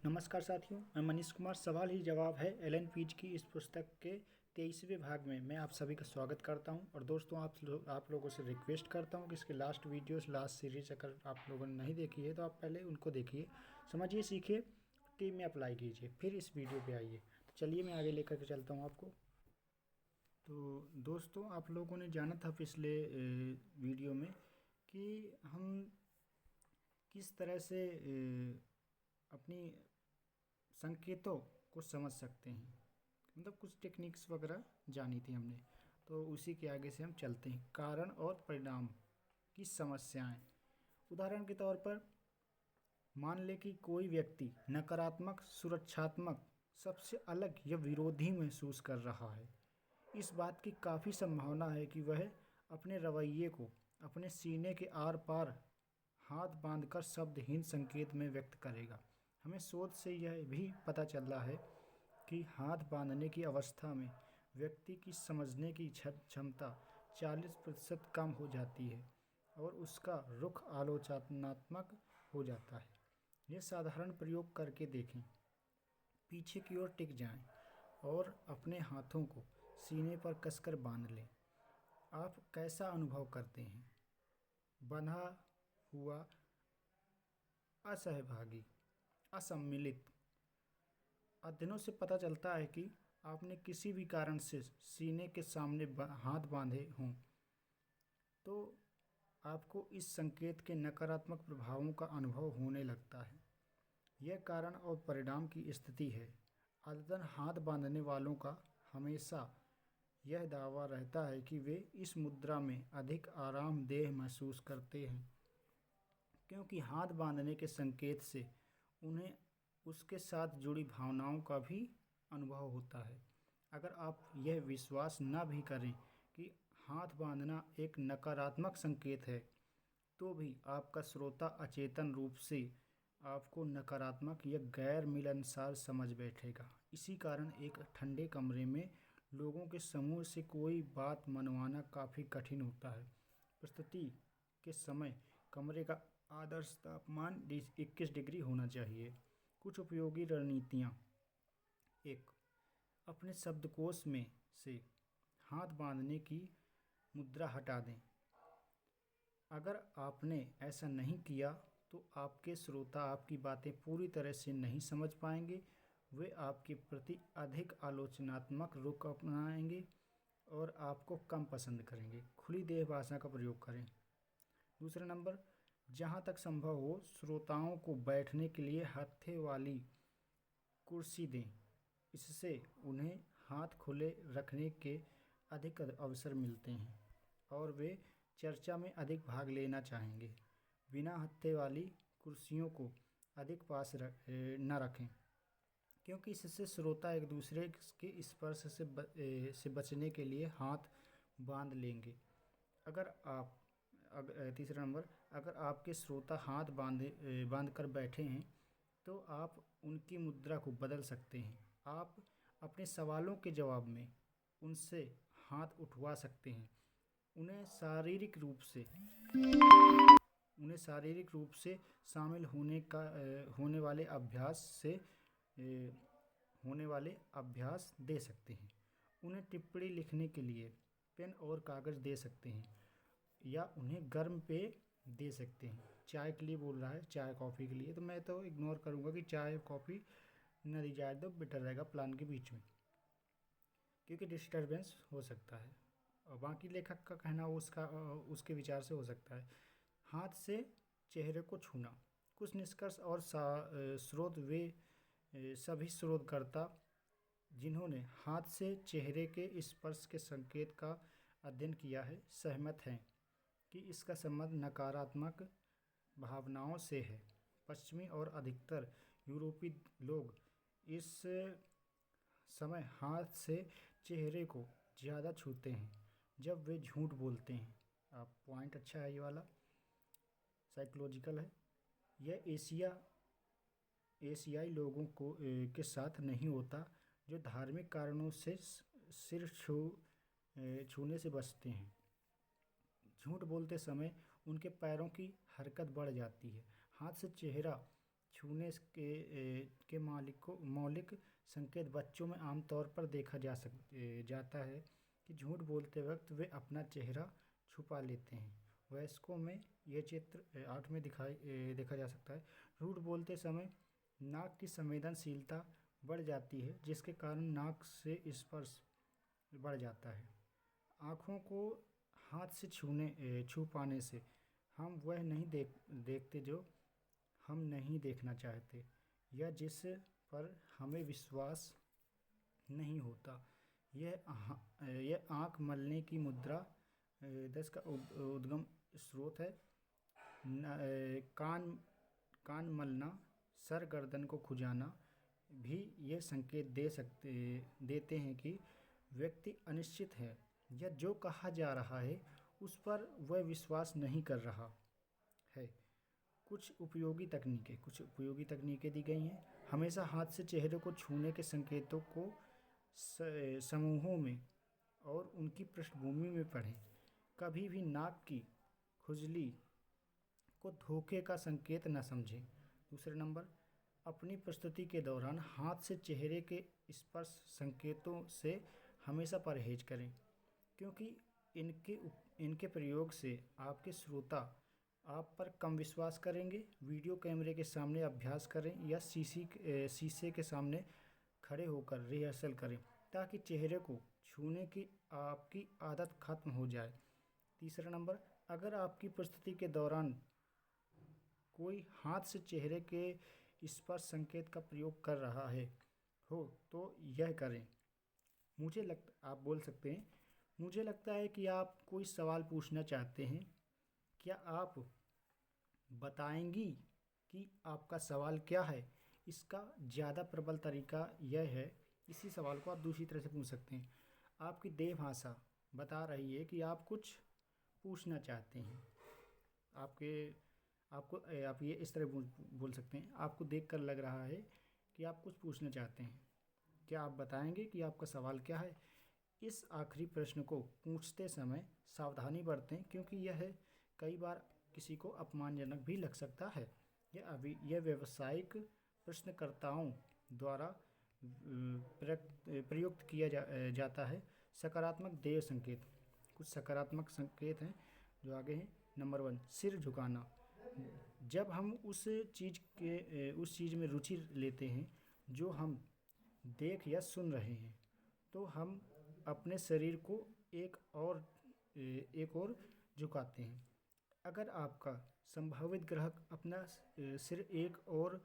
नमस्कार साथियों, मैं मनीष कुमार। सवाल ही जवाब है एलन पीज की इस पुस्तक के 23वें भाग में मैं आप सभी का स्वागत करता हूं। और दोस्तों, आप लोगों से रिक्वेस्ट करता हूं कि इसके लास्ट सीरीज अगर आप लोगों ने नहीं देखी है तो आप पहले उनको देखिए, समझिए, सीखिए, टीम में अप्लाई कीजिए, फिर इस वीडियो पे आइए। तो चलिए मैं आगे लेकर के चलता हूँ आपको। तो दोस्तों, आप लोगों ने जाना था पिछले वीडियो में कि हम किस तरह से अपनी संकेतों को समझ सकते हैं, मतलब कुछ टेक्निक्स वगैरह जानी थी हमने। तो उसी के आगे से हम चलते हैं। कारण और परिणाम की समस्याएं। उदाहरण के तौर पर मान लें कि कोई व्यक्ति नकारात्मक, सुरक्षात्मक, सबसे अलग या विरोधी महसूस कर रहा है। इस बात की काफ़ी संभावना है कि वह अपने रवैये को अपने सीने के आर पार हाथ बांधकर शब्दहीन संकेत में व्यक्त करेगा। हमें शोध से यह भी पता चला है कि हाथ बांधने की अवस्था में व्यक्ति की समझने की क्षमता 40% कम हो जाती है और उसका रुख आलोचनात्मक हो जाता है। यह साधारण प्रयोग करके देखें। पीछे की ओर टिक जाएं और अपने हाथों को सीने पर कसकर बांध लें। आप कैसा अनुभव करते हैं? बंधा हुआ, असहभागी, असम्मिलित। अध्ययनों से पता चलता है कि आपने किसी भी कारण से सीने के सामने हाथ बांधे हों तो आपको इस संकेत के नकारात्मक प्रभावों का अनुभव होने लगता है। यह कारण और परिणाम की स्थिति है। आदतन हाथ बांधने वालों का हमेशा यह दावा रहता है कि वे इस मुद्रा में अधिक आरामदेह महसूस करते हैं, क्योंकि हाथ बांधने के संकेत से उन्हें उसके साथ जुड़ी भावनाओं का भी अनुभव होता है। अगर आप यह विश्वास न भी करें कि हाथ बांधना एक नकारात्मक संकेत है, तो भी आपका श्रोता अचेतन रूप से आपको नकारात्मक या गैर मिलनसार समझ बैठेगा। इसी कारण एक ठंडे कमरे में लोगों के समूह से कोई बात मनवाना काफ़ी कठिन होता है। प्रस्तुति के समय कमरे का आदर्श तापमान 21 डिग्री होना चाहिए। कुछ उपयोगी रणनीतियाँ। 1. अपने शब्दकोश में से हाथ बांधने की मुद्रा हटा दें। अगर आपने ऐसा नहीं किया तो आपके श्रोता आपकी बातें पूरी तरह से नहीं समझ पाएंगे। वे आपके प्रति अधिक आलोचनात्मक रुख अपनाएंगे और आपको कम पसंद करेंगे। खुली देह भाषा का प्रयोग करें। दूसरा नंबर, जहाँ तक संभव हो श्रोताओं को बैठने के लिए हत्थे वाली कुर्सी दें। इससे उन्हें हाथ खुले रखने के अधिक अवसर मिलते हैं और वे चर्चा में अधिक भाग लेना चाहेंगे। बिना हत्थे वाली कुर्सियों को अधिक पास न रखें, क्योंकि इससे श्रोता एक दूसरे के स्पर्श से बचने के लिए हाथ बांध लेंगे। तीसरा नंबर, अगर आपके श्रोता हाथ बांध कर बैठे हैं तो आप उनकी मुद्रा को बदल सकते हैं। आप अपने सवालों के जवाब में उनसे हाथ उठवा सकते हैं। उन्हें शारीरिक रूप से शामिल होने वाले अभ्यास दे सकते हैं। उन्हें टिप्पणी लिखने के लिए पेन और कागज़ दे सकते हैं या उन्हें गर्म पेय दे सकते हैं। चाय के लिए बोल रहा है, चाय कॉफ़ी के लिए, तो मैं तो इग्नोर करूँगा कि चाय कॉफ़ी न दी जाए तो बेटर रहेगा प्लान के बीच में, क्योंकि डिस्टर्बेंस हो सकता है। और बाकी लेखक का कहना उसके विचार से हो सकता है। हाथ से चेहरे को छूना। कुछ निष्कर्ष और स्रोत वे सभी शोधकर्ता जिन्होंने हाथ से चेहरे के स्पर्श के संकेत का अध्ययन किया है सहमत हैं कि इसका संबंध नकारात्मक भावनाओं से है। पश्चिमी और अधिकतर यूरोपीय लोग इस समय हाथ से चेहरे को ज़्यादा छूते हैं जब वे झूठ बोलते हैं। आप पॉइंट अच्छा है, ये वाला साइकोलॉजिकल है। यह एशियाई लोगों के साथ नहीं होता, जो धार्मिक कारणों से सिर छूने से बचते हैं। झूठ बोलते समय उनके पैरों की हरकत बढ़ जाती है। हाथ से चेहरा के मौलिक संकेत बच्चों में आमतौर पर देखा जाता है कि झूठ बोलते वक्त वे अपना चेहरा छुपा लेते हैं। वयस्कों में यह चित्र 8 में देखा जा सकता है। झूठ बोलते समय नाक की संवेदनशीलता बढ़ जाती है, जिसके कारण नाक से स्पर्श बढ़ जाता है। आँखों को हाथ से छू पाने से हम वह नहीं देखते जो हम नहीं देखना चाहते या जिस पर हमें विश्वास नहीं होता। यह आँख मलने की मुद्रा दस का उद्गम स्रोत है। कान मलना, सर गर्दन को खुजाना भी ये संकेत देते हैं कि व्यक्ति अनिश्चित है या जो कहा जा रहा है उस पर वह विश्वास नहीं कर रहा है। कुछ उपयोगी तकनीकें दी गई हैं। हमेशा हाथ से चेहरे को छूने के संकेतों को समूहों में और उनकी पृष्ठभूमि में पढ़ें। कभी भी नाक की खुजली को धोखे का संकेत न समझें। दूसरे नंबर, अपनी प्रस्तुति के दौरान हाथ से चेहरे के स्पर्श संकेतों से हमेशा परहेज करें, क्योंकि इनके प्रयोग से आपके श्रोता आप पर कम विश्वास करेंगे। वीडियो कैमरे के सामने अभ्यास करें या शीशे के सामने खड़े होकर रिहर्सल करें, ताकि चेहरे को छूने की आपकी आदत खत्म हो जाए। तीसरा नंबर, अगर आपकी प्रस्तुति के दौरान कोई हाथ से चेहरे के स्पर्श संकेत का प्रयोग कर रहा हो तो यह करें। आप बोल सकते हैं, मुझे लगता है कि आप कोई सवाल पूछना चाहते हैं। क्या आप बताएंगी कि आपका सवाल क्या है? इसका ज़्यादा प्रबल तरीका यह है, इसी सवाल को आप दूसरी तरह से पूछ सकते हैं। आपकी देह भाषा बता रही है कि आप कुछ पूछना चाहते हैं। आप ये इस तरह बोल सकते हैं, आपको देखकर लग रहा है कि आप कुछ पूछना चाहते हैं। क्या आप बताएंगे कि आपका सवाल क्या है? इस आखिरी प्रश्न को पूछते समय सावधानी बरतें, क्योंकि यह कई बार किसी को अपमानजनक भी लग सकता है। यह व्यावसायिक प्रश्नकर्ताओं द्वारा प्रयुक्त किया जाता है। सकारात्मक देह संकेत। कुछ सकारात्मक संकेत हैं जो आगे हैं। नंबर 1, सिर झुकाना। जब हम उस चीज़ में रुचि लेते हैं जो हम देख या सुन रहे हैं, तो हम अपने शरीर को एक और झुकाते हैं। अगर आपका संभावित ग्राहक अपना सिर एक और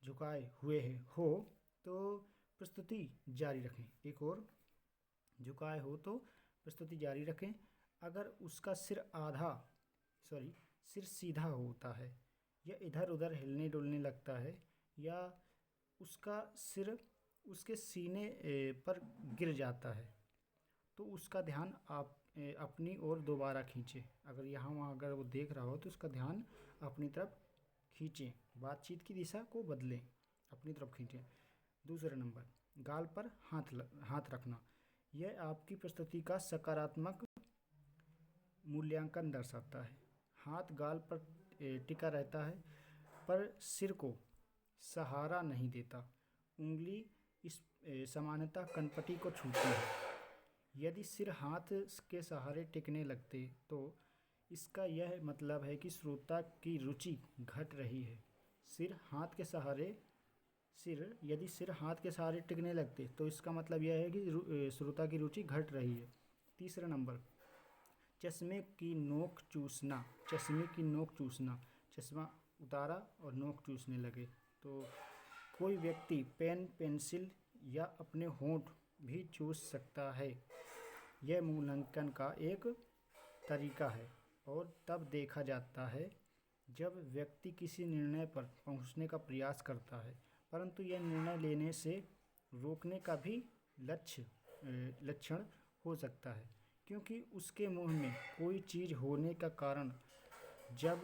झुकाए हुए हो तो प्रस्तुति जारी रखें। एक और झुकाए हो तो प्रस्तुति जारी रखें। अगर उसका सिर सीधा होता है या इधर उधर हिलने डुलने लगता है या उसका सिर उसके सीने पर गिर जाता है, तो उसका ध्यान आप अपनी ओर दोबारा खींचें। अगर अगर वो देख रहा हो तो उसका ध्यान अपनी तरफ खींचें। बातचीत की दिशा को बदलें, अपनी तरफ खींचें। दूसरा नंबर, गाल पर हाथ रखना। यह आपकी प्रस्तुति का सकारात्मक मूल्यांकन दर्शाता है। हाथ गाल पर टिका रहता है पर सिर को सहारा नहीं देता। उंगली सामान्यतः कनपटी को छूती है। यदि सिर हाथ के सहारे टिकने लगते तो इसका यह मतलब है कि श्रोता की रुचि घट रही है। यदि सिर हाथ के सहारे टिकने लगते तो इसका मतलब यह है कि श्रोता की रुचि घट रही है। तीसरा नंबर, चश्मे की नोक चूसना। चश्मा उतारा और नोक चूसने लगे। तो कोई व्यक्ति पेन, पेंसिल या अपने होंठ भी चूस सकता है। यह मूल्यांकन का एक तरीका है और तब देखा जाता है जब व्यक्ति किसी निर्णय पर पहुंचने का प्रयास करता है, परंतु यह निर्णय लेने से रोकने का भी लक्षण हो सकता है, क्योंकि उसके मुंह में कोई चीज़ होने का कारण जब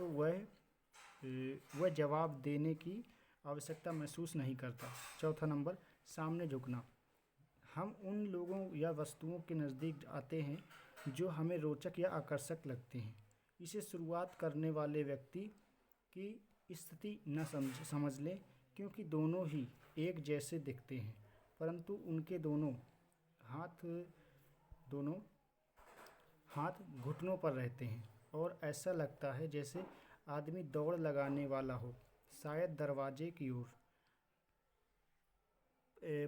वह जवाब देने की आवश्यकता महसूस नहीं करता। चौथा नंबर, सामने झुकना। हम उन लोगों या वस्तुओं के नज़दीक आते हैं जो हमें रोचक या आकर्षक लगते हैं। इसे शुरुआत करने वाले व्यक्ति की स्थिति न समझ लें, क्योंकि दोनों ही एक जैसे दिखते हैं, परंतु उनके दोनों हाथ घुटनों पर रहते हैं और ऐसा लगता है जैसे आदमी दौड़ लगाने वाला हो, शायद दरवाजे की ओर।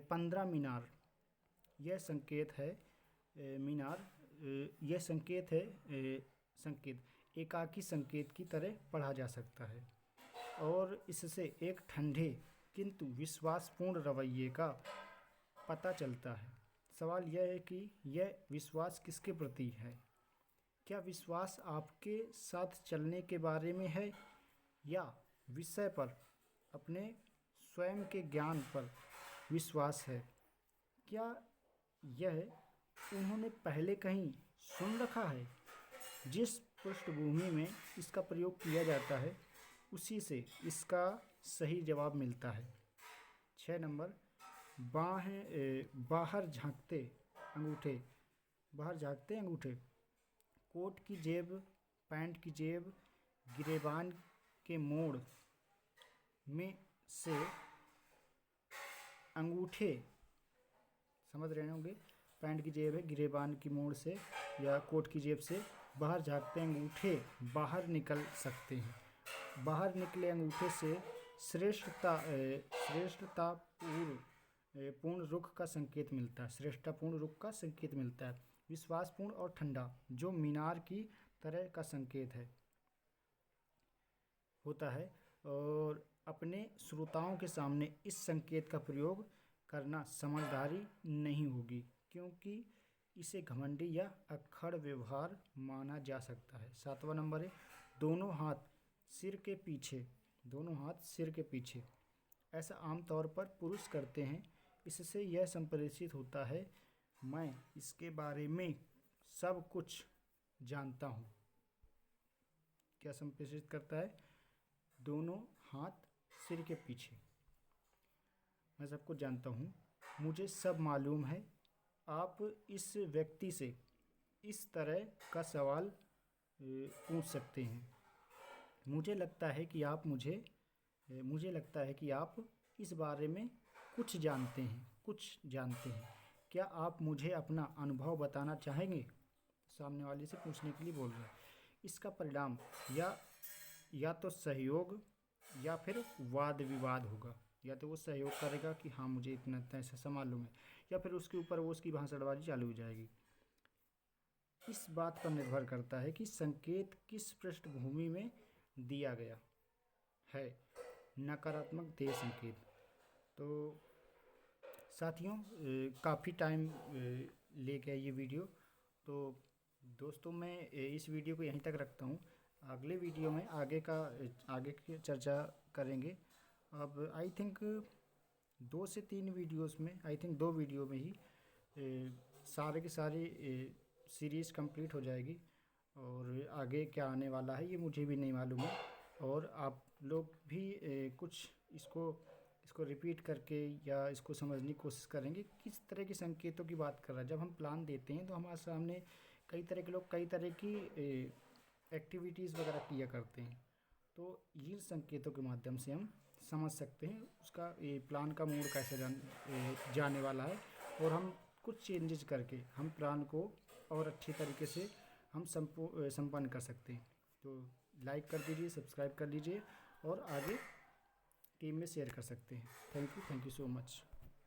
15 मीनार। यह संकेत है मीनार यह संकेत है संकेत एकाकी संकेत की तरह पढ़ा जा सकता है और इससे एक ठंडे किंतु विश्वासपूर्ण रवैये का पता चलता है। सवाल यह है कि यह विश्वास किसके प्रति है? क्या विश्वास आपके साथ चलने के बारे में है या विषय पर, अपने स्वयं के ज्ञान पर विश्वास है? क्या यह उन्होंने पहले कहीं सुन रखा है? जिस पृष्ठभूमि में इसका प्रयोग किया जाता है उसी से इसका सही जवाब मिलता है। 6 नंबर, बाहर झांकते अंगूठे। कोट की जेब, पैंट की जेब, गिरेबान के मोड़ में से अंगूठे, समझ रहे होंगे, पैंट की जेब है, गिरेबान की मोड़ से या कोट की जेब से बाहर झांकते अंगूठे बाहर निकल सकते हैं। बाहर निकले अंगूठे से श्रेष्ठतापूर्ण रुख का संकेत मिलता है। श्रेष्ठतापूर्ण रुख का संकेत मिलता है। विश्वासपूर्ण और ठंडा, जो मीनार की तरह का संकेत होता है और अपने श्रोताओं के सामने इस संकेत का प्रयोग करना समझदारी नहीं होगी, क्योंकि इसे घमंडी या अक्खड़ व्यवहार माना जा सकता है। 7वां नंबर है, दोनों हाथ सिर के पीछे। ऐसा आमतौर पर पुरुष करते हैं। इससे यह संप्रेषित होता है, मैं इसके बारे में सब कुछ जानता हूँ। क्या संप्रेषित करता है? दोनों हाथ सिर के पीछे, मैं सब कुछ जानता हूँ, मुझे सब मालूम है। आप इस व्यक्ति से इस तरह का सवाल पूछ सकते हैं। मुझे लगता है कि आप इस बारे में कुछ जानते हैं। क्या आप मुझे अपना अनुभव बताना चाहेंगे? सामने वाले से पूछने के लिए बोल रहे हैं। इसका परिणाम या तो सहयोग या फिर वाद विवाद होगा। या तो वो सहयोग करेगा कि हाँ मुझे इतना ऐसा मालूम है, या फिर उसके ऊपर वो उसकी भाषणबाजी चालू हो जाएगी। इस बात पर निर्भर करता है कि संकेत किस पृष्ठभूमि में दिया गया है। नकारात्मक देह संकेत। तो साथियों, काफ़ी टाइम ले गया ये वीडियो, तो दोस्तों मैं इस वीडियो को यहीं तक रखता हूँ। अगले वीडियो में आगे की चर्चा करेंगे। अब आई थिंक 2 से 3 वीडियोस में, आई थिंक 2 वीडियो में ही सारे के सारे सीरीज़ कंप्लीट हो जाएगी और आगे क्या आने वाला है ये मुझे भी नहीं मालूम है। और आप लोग भी कुछ इसको रिपीट करके या इसको समझने की कोशिश करेंगे किस तरह के संकेतों की बात कर रहा है। जब हम प्लान देते हैं तो हमारे सामने कई तरह के लोग कई तरह की एक्टिविटीज़ वगैरह किया करते हैं, तो इन संकेतों के माध्यम से हम समझ सकते हैं उसका प्लान का मोड कैसे जाने वाला है, और हम कुछ चेंजेस करके हम प्लान को और अच्छे तरीके से हम संपन्न कर सकते हैं। तो लाइक कर दीजिए, सब्सक्राइब कर लीजिए और आगे टीम में शेयर कर सकते हैं। Thank you so much.